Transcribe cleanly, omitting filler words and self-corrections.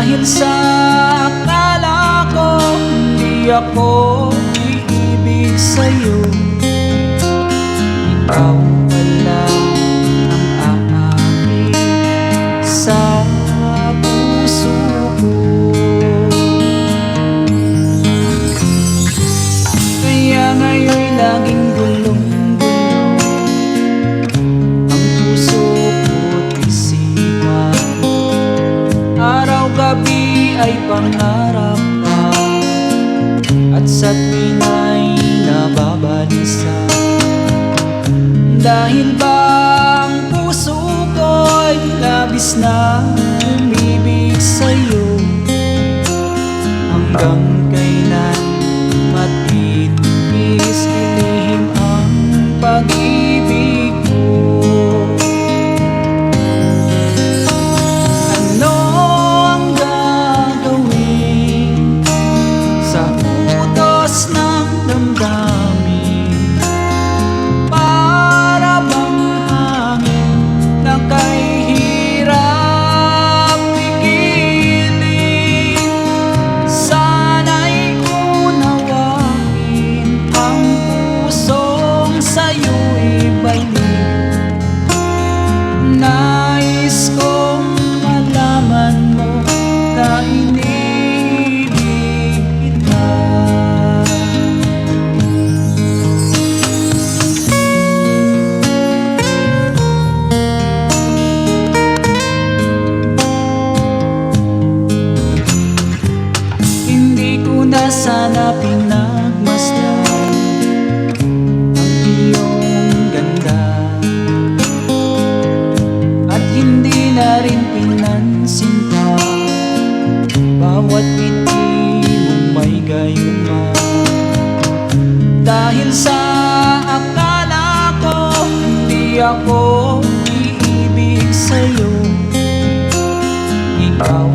Dahil sa akala ko hindi ako iibig sa'yo, ikaw pala ang aakit sa puso ko. Kaya ngayon'y laging gulong-gulong ang puso ko't isipan. Araw-gabi ay pangarap pa, at sa tuwing ay nababalisa. Dahil ba ang puso ko'y labis na umibig sa'yo, hanggang kailan matitis ilihim ang pag-ibig ko. Ano ang gagawin sa utos ng damdamin? Para bang hangin na kay hirap pigilin. Sana'y unawain ang pusong sa'yo'y balik. Nais kong malaman mo na iniibig kita. Hindi ko na sana pinagmasdan ang iyong ganda, at hindi na rin pinansin pa bawat ngiti mong may gayuma. Dahil sa akala ko hindi ako iibig sa'yo, ikaw